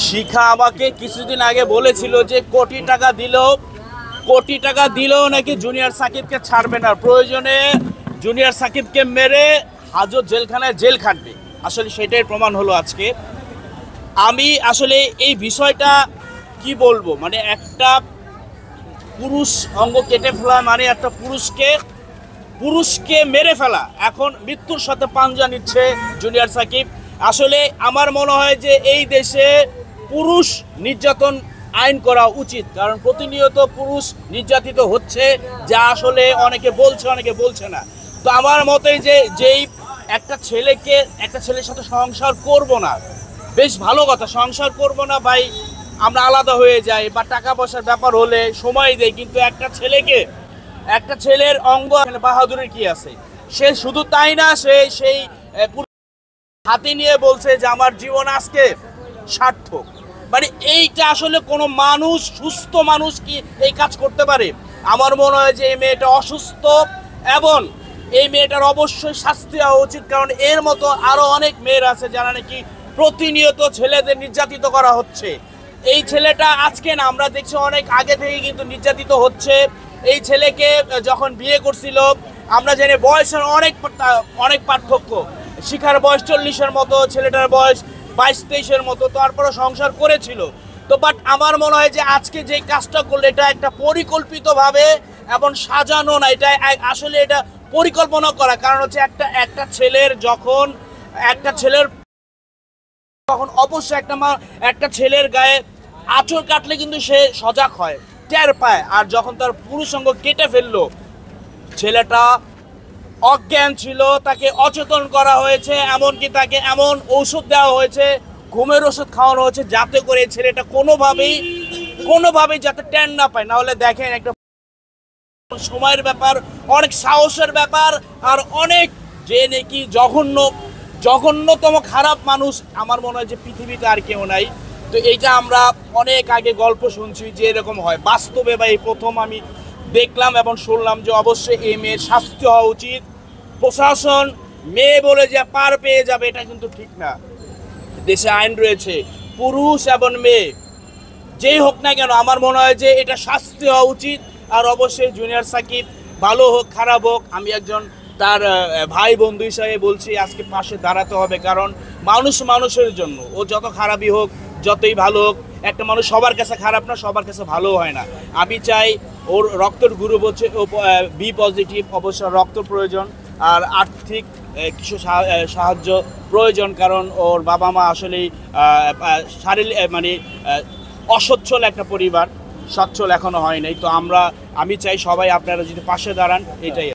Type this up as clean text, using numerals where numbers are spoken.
শিখা আমাকে কিছুদিন আগে বলেছিল যে কোটি টাকা দিলেও নাকি জুনিয়র সাকিবকে ছাড়বে না, প্রয়োজনে জুনিয়র সাকিবকে মেরে হাজত জেলখানায় জেল খাটবে। আসলে সেটাই প্রমাণ হলো আজকে। আমি আসলে এই বিষয়টা কি বলবো, মানে একটা পুরুষ অঙ্গ কেটে ফেলা মানে একটা পুরুষকে মেরে ফেলা, এখন মৃত্যুর সাথে পাঞ্জা নিচ্ছে জুনিয়র সাকিব। আসলে আমার মনে হয় যে এই দেশে পুরুষ নির্যাতন আইন করা উচিত, কারণ প্রতিনিয়ত পুরুষ নির্যাতিত হচ্ছে, যা আসলে অনেকে বলছে না। তো আমার মতে যেই একটা ছেলের সাথে সংসার করব না, বেশ ভালো কথা, সংসার করব না ভাই, আমরা আলাদা হয়ে যাই বা টাকা পয়সার ব্যাপার হলে সময় দেয়, কিন্তু একটা ছেলের অঙ্গ বাহাদুরের কি আছে? সে শুধু তাই না, সেই হাতে নিয়ে বলছে যে আমার জীবন আজকে সার্থক। মানে এইটা আসলে কোনো মানুষ, সুস্থ মানুষ কি এই কাজ করতে পারে? আমার মনে হয় যে এই মেয়েটা অসুস্থ এবং এই মেয়েটার অবশ্যই শাস্তি হওয়া উচিত, কারণ এর মতো আরো অনেক মেয়ের আছে যারা নাকি প্রতিনিয়ত ছেলেদের নির্যাতিত করা হচ্ছে। এই ছেলেটা আজকে না, আমরা দেখছি অনেক আগে থেকে কিন্তু নির্যাতিত হচ্ছে। এই ছেলেকে যখন বিয়ে করছিল আমরা জানি বয়সের অনেক পার্থক্য। শিখার বয়স 40-এর মতো, ছেলেটার বয়স 22-23-এর মতো, তারপরে সংসার করেছিল। তো বাট আমার মনে হয় যে আজকে যে কাজটা করলে এটা একটা পরিকল্পিতভাবে এবং সাজানো না, এটা আসলে এটা পরিকল্পনা করা। কারণ হচ্ছে একটা ছেলের যখন অবশ্যই একটা ছেলের গায়ে আঁচড় কাটলে কিন্তু সে সজাগ হয়, টের পায়। আর যখন তার পুরুষাঙ্গ কেটে ফেললো, ছেলেটা অজ্ঞান ছিল, তাকে অচেতন করা হয়েছে, এমনকি তাকে এমন ঔষধ দেওয়া হয়েছে, ঘুমের ওষুধ খাওয়ানো হয়েছে, যাতে করে ছেলেটা কোনোভাবেই যাতে টের না পায়। না হলে দেখেন, একটা সময়ের ব্যাপার, অনেক সাহসের ব্যাপার, আর অনেক যে নাকি জঘন্যতম খারাপ মানুষ আমার মনে হয় যে পৃথিবীতে আর কেউ নাই। তো এইটা আমরা অনেক আগে গল্প শুনছি যে এরকম হয়, বাস্তবে বা এই প্রথম আমি দেখলাম এবং শুনলাম যে অবশ্যই এই মেয়ের শাস্তি হওয়া উচিত। প্রশাসন মেয়ে বলে যে পার পেয়ে যাবে, এটা কিন্তু ঠিক না। দেশে আইন রয়েছে, পুরুষ এবং মেয়ে যেই হোক না কেন, আমার মনে হয় যে এটা শাস্তি হওয়া উচিত। আর অবশ্যই জুনিয়র সাকিব ভালো হোক খারাপ হোক, আমি একজন তার ভাই বন্ধু হিসাবে বলছি, আজকে পাশে দাঁড়াতে হবে। কারণ মানুষের জন্য, ও যত খারাপই হোক, যতই ভালো হোক, একটা মানুষ সবার কাছে খারাপ না, সবার কাছে ভালো হয় না। আমি চাই ওর রক্তের গ্রুপ হচ্ছে বি পজিটিভ, অবশ্য রক্ত প্রয়োজন আর আর্থিক কিছু সাহায্য প্রয়োজন, কারণ ওর বাবা মা আসলেই শারীরিক অসচ্ছল একটা পরিবার, সচ্ছল এখনো হয় নাই। তো আমি চাই সবাই আপনারা যদি পাশে দাঁড়ান, এটাই।